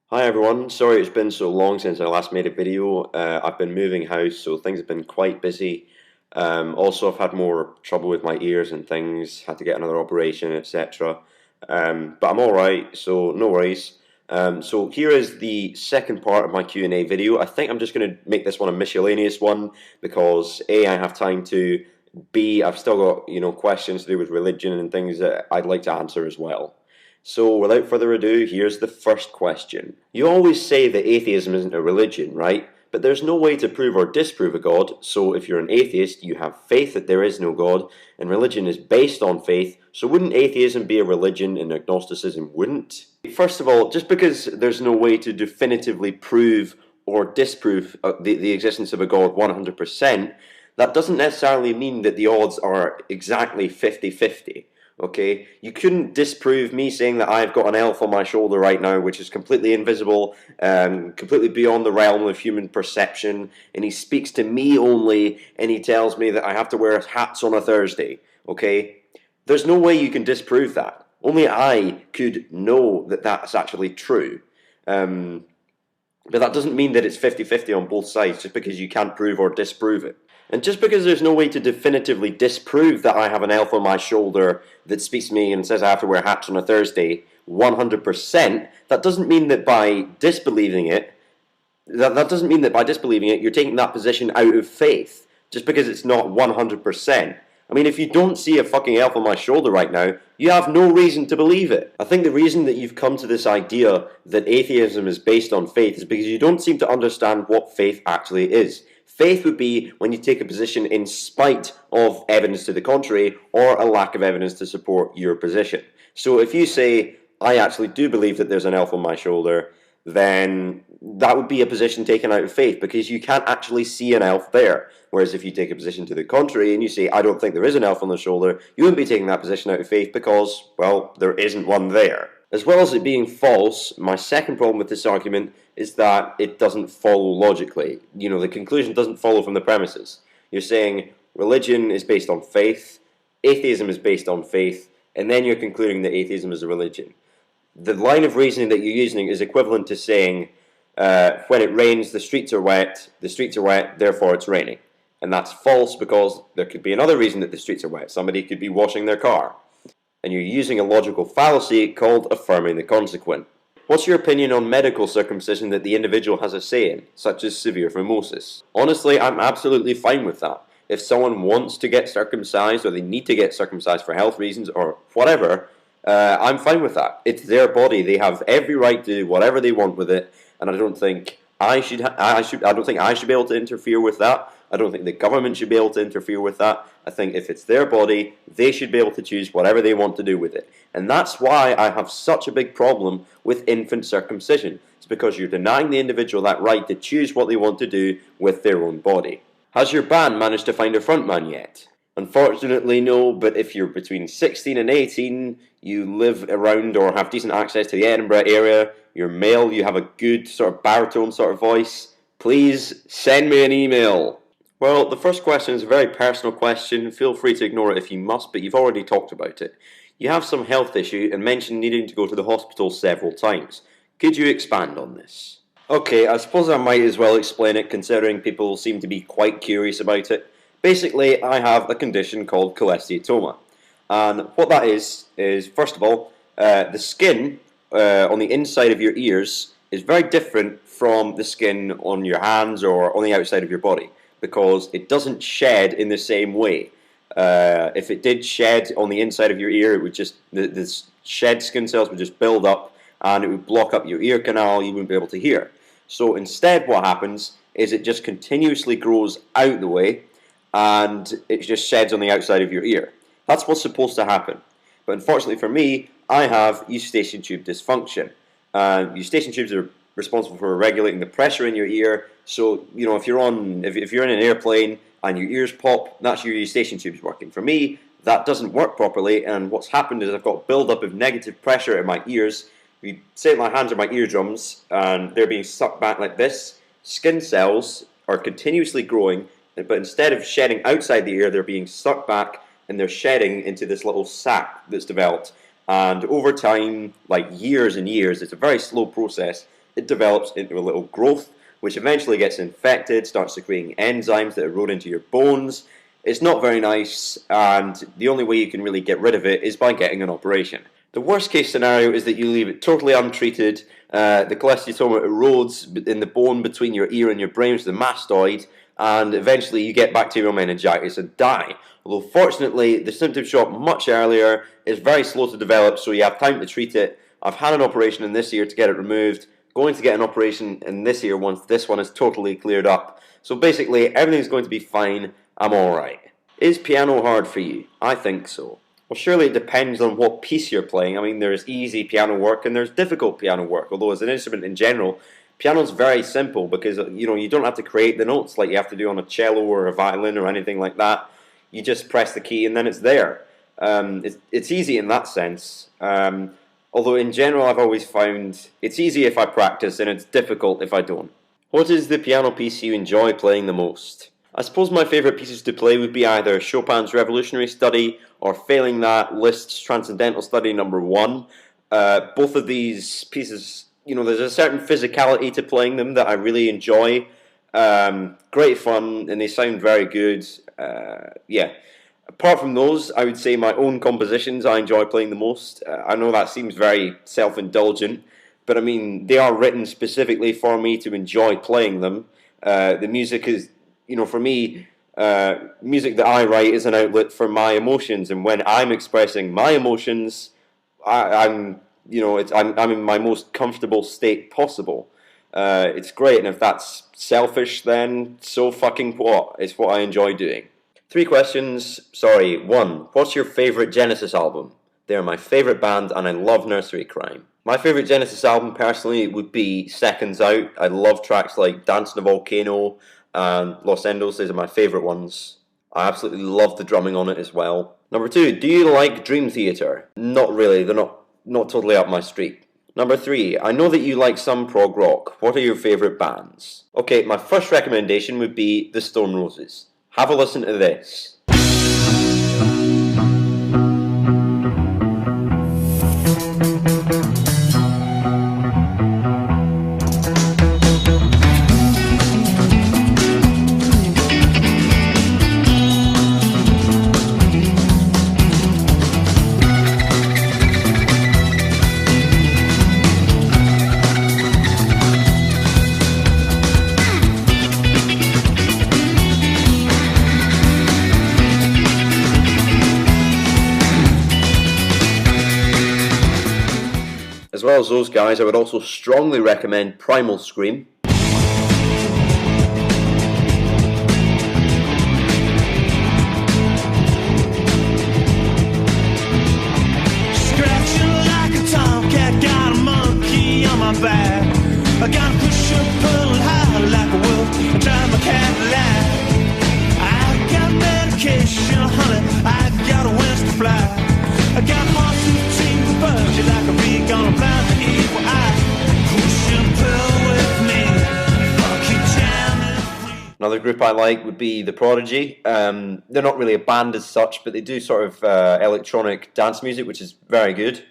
Hi everyone, sorry it's been so long since I last made a video. I've been moving house, so things have been quite busy. Also, I've had more trouble with my ears and things, had to get another operation, etc. But I'm alright, so no worries. So here is the second part of my Q&A video. I think I'm just going to make this one a miscellaneous one because A, I have time to, B, I've still got, questions to do with religion and things that I'd like to answer as well. So, without further ado, here's the first question. You always say that atheism isn't a religion, right? But there's no way to prove or disprove a God, so if you're an atheist, you have faith that there is no God, and religion is based on faith, so wouldn't atheism be a religion and agnosticism wouldn't? First of all, just because there's no way to definitively prove or disprove the existence of a God 100%, that doesn't necessarily mean that the odds are exactly 50-50. Okay, you couldn't disprove me saying that I've got an elf on my shoulder right now, which is completely invisible, completely beyond the realm of human perception, and he speaks to me only, and he tells me that I have to wear hats on a Thursday. Okay, there's no way you can disprove that. Only I could know that that's actually true. But that doesn't mean that it's 50-50 on both sides just because you can't prove or disprove it. And just because there's no way to definitively disprove that I have an elf on my shoulder that speaks to me and says I have to wear hats on a Thursday 100%, that doesn't mean that by disbelieving it, that doesn't mean that by disbelieving it, you're taking that position out of faith, just because it's not 100%. I mean, if you don't see a fucking elf on my shoulder right now, you have no reason to believe it. I think the reason that you've come to this idea that atheism is based on faith is because you don't seem to understand what faith actually is. Faith would be when you take a position in spite of evidence to the contrary or a lack of evidence to support your position. So if you say, I actually do believe that there's an elf on my shoulder, then that would be a position taken out of faith because you can't actually see an elf there. Whereas if you take a position to the contrary and you say, I don't think there is an elf on the shoulder, you wouldn't be taking that position out of faith because, well, there isn't one there. As well as it being false, my second problem with this argument is that it doesn't follow logically. You know, the conclusion doesn't follow from the premises. You're saying religion is based on faith, atheism is based on faith, and then you're concluding that atheism is a religion. The line of reasoning that you're using is equivalent to saying, when it rains, the streets are wet, therefore it's raining. And that's false because there could be another reason that the streets are wet. Somebody could be washing their car. And you're using a logical fallacy called affirming the consequent. What's your opinion on medical circumcision that the individual has a say in, such as severe phimosis? Honestly, I'm absolutely fine with that. If someone wants to get circumcised or they need to get circumcised for health reasons or whatever, I'm fine with that. It's their body. They have every right to do whatever they want with it, and I don't think I should be able to interfere with that. I don't think the government should be able to interfere with that. I think if it's their body, they should be able to choose whatever they want to do with it. And that's why I have such a big problem with infant circumcision. It's because you're denying the individual that right to choose what they want to do with their own body. Has your band managed to find a frontman yet? Unfortunately, no, but if you're between 16 and 18, you live around or have decent access to the Edinburgh area, you're male, you have a good sort of baritone sort of voice, please send me an email. Well, the first question is a very personal question. Feel free to ignore it if you must, but you've already talked about it. You have some health issue and mentioned needing to go to the hospital several times. Could you expand on this? Okay, I suppose I might as well explain it considering people seem to be quite curious about it. Basically, I have a condition called cholesteatoma. And what that is first of all, the skin on the inside of your ears is very different from the skin on your hands or on the outside of your body, because it doesn't shed in the same way. If it did shed on the inside of your ear, it would just, the shed skin cells would just build up and it would block up your ear canal, you wouldn't be able to hear. So instead what happens is it just continuously grows out the way and it just sheds on the outside of your ear. That's what's supposed to happen. But unfortunately for me, I have eustachian tube dysfunction. Eustachian tubes are responsible for regulating the pressure in your ear. So, you know, if you're in an airplane and your ears pop, that's your eustachian tubes working. For me, that doesn't work properly, and what's happened is I've got build-up of negative pressure in my ears. We say my hands are my eardrums, and they're being sucked back like this. Skin cells are continuously growing, but instead of shedding outside the ear, they're being sucked back, and they're shedding into this little sac that's developed. And over time, like years and years, it's a very slow process, it develops into a little growth, which eventually gets infected, starts secreting enzymes that erode into your bones. It's not very nice, and the only way you can really get rid of it is by getting an operation. The worst case scenario is that you leave it totally untreated. The cholesteatoma erodes in the bone between your ear and your brain, which is the mastoid, and eventually you get bacterial meningitis and die. Although fortunately the symptoms show up much earlier, it's very slow to develop, so you have time to treat it. I've had an operation in this ear to get it removed, going to get an operation in this ear once this one is totally cleared up. So basically everything's going to be fine, I'm alright. Is piano hard for you? I think so. Well, surely it depends on what piece you're playing. I mean, there's easy piano work and there's difficult piano work, although as an instrument in general, piano's very simple because you don't have to create the notes like you have to do on a cello or a violin or anything like that. You just press the key and then it's there. It's easy in that sense. Although in general I've always found it's easy if I practice and it's difficult if I don't. What is the piano piece you enjoy playing the most? I suppose my favourite pieces to play would be either Chopin's Revolutionary Study or failing that, Liszt's Transcendental Study No. 1. Both of these pieces, there's a certain physicality to playing them that I really enjoy. Great fun and they sound very good. Yeah. Apart from those, I would say my own compositions I enjoy playing the most. I know that seems very self-indulgent, but I mean, they are written specifically for me to enjoy playing them. The music is, for me, music that I write is an outlet for my emotions, and when I'm expressing my emotions, I'm in my most comfortable state possible. It's great, and if that's selfish, then so fucking what? It's what I enjoy doing. 3 questions. 1. What's your favourite Genesis album? They're my favourite band and I love Nursery Crime. My favourite Genesis album personally would be Seconds Out. I love tracks like Dance on a Volcano and Los Endos. These are my favourite ones. I absolutely love the drumming on it as well. 2. Do you like Dream Theater? Not really. They're not totally up my street. 3. I know that you like some prog rock. What are your favourite bands? Okay, my first recommendation would be the Stone Roses. Have a listen to this. As well as those guys, I would also strongly recommend Primal Scream. Scratching like a tomcat, got a monkey on my back. I gotta push up, pull high like a wolf, and drive my Cadillac. I got medication, honey, I got a wings to fly. I got heart to tingle, buzz you like a bee gonna blind the evil eye. Push and pull with me, fuck you jamming. Another group I like would be The Prodigy. They're not really a band as such, but they do sort of electronic dance music, which is very good.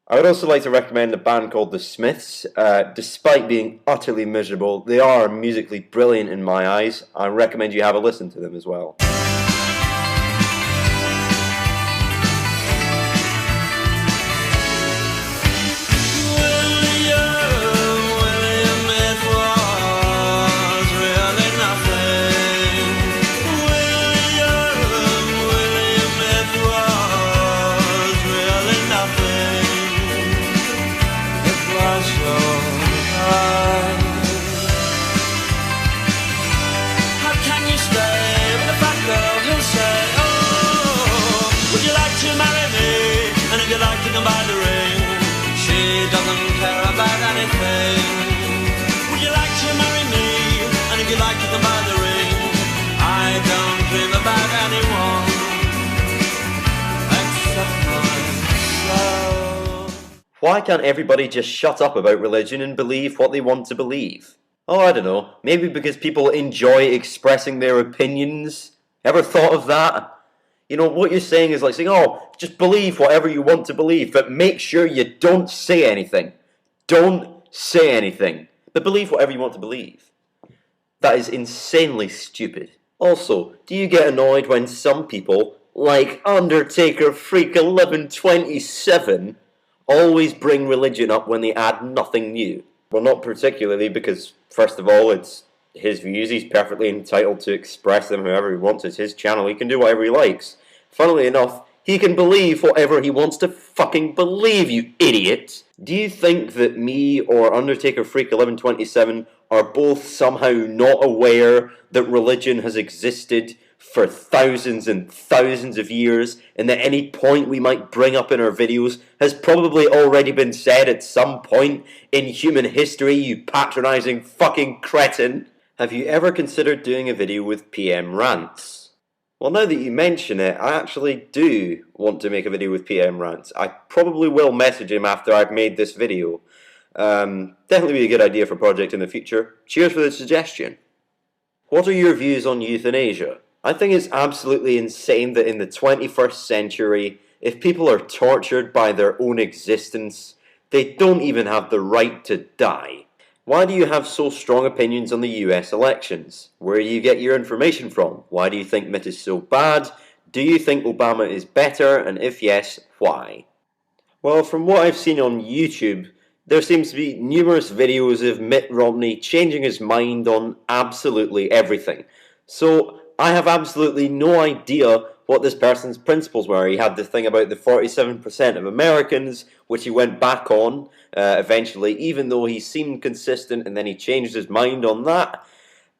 I would also like to recommend a band called The Smiths. Despite being utterly miserable, they are musically brilliant in my eyes. I recommend you have a listen to them as well. How can you stay with the fact that Why can't everybody just shut up about religion and believe what they want to believe? Oh, I don't know. Maybe because people enjoy expressing their opinions. Ever thought of that? You know, what you're saying is like saying, oh, just believe whatever you want to believe, but make sure you don't say anything. Don't say anything. But believe whatever you want to believe. That is insanely stupid. Also, do you get annoyed when some people, like Undertaker Freak 1127, always bring religion up when they add nothing new? Well, not particularly, because first of all, it's his views. He's perfectly entitled to express them however he wants. It's his channel. He can do whatever he likes. Funnily enough, he can believe whatever he wants to fucking believe, you idiot. Do you think that me or Undertaker Freak 1127 are both somehow not aware that religion has existed for thousands and thousands of years, and that any point we might bring up in our videos has probably already been said at some point in human history, you patronizing fucking cretin? Have you ever considered doing a video with PM Rants? Well, now that you mention it, I actually do want to make a video with PM Rants. I probably will message him after I've made this video. Definitely be a good idea for a project in the future. Cheers for the suggestion. What are your views on euthanasia? I think it's absolutely insane that in the 21st century, if people are tortured by their own existence, they don't even have the right to die. Why do you have so strong opinions on the US elections? Where do you get your information from? Why do you think Mitt is so bad? Do you think Obama is better? And if yes, why? Well, from what I've seen on YouTube, there seems to be numerous videos of Mitt Romney changing his mind on absolutely everything. So I have absolutely no idea what this person's principles were. He had the thing about the 47% of Americans, which he went back on eventually, even though he seemed consistent, and then he changed his mind on that.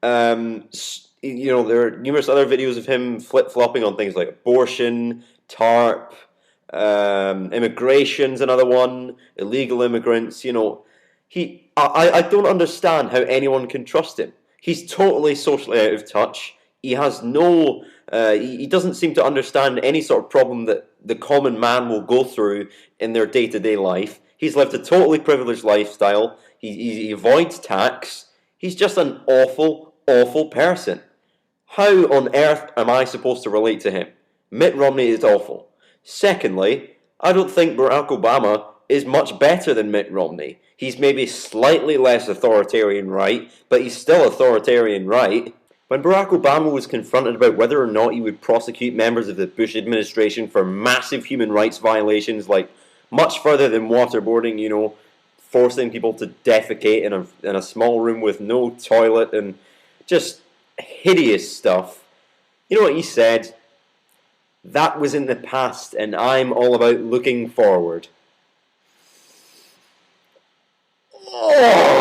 You know, there are numerous other videos of him flip-flopping on things like abortion, TARP, immigration's another one, illegal immigrants. You know, I don't understand how anyone can trust him. He's totally socially out of touch. He has no, he doesn't seem to understand any sort of problem that the common man will go through in their day-to-day life. He's lived a totally privileged lifestyle. He avoids tax. He's just an awful, awful person. How on earth am I supposed to relate to him? Mitt Romney is awful. Secondly, I don't think Barack Obama is much better than Mitt Romney. He's maybe slightly less authoritarian right, but he's still authoritarian right. When Barack Obama was confronted about whether or not he would prosecute members of the Bush administration for massive human rights violations, like much further than waterboarding, you know, forcing people to defecate in a small room with no toilet and just hideous stuff, you know what he said? That was in the past, and I'm all about looking forward. Oh!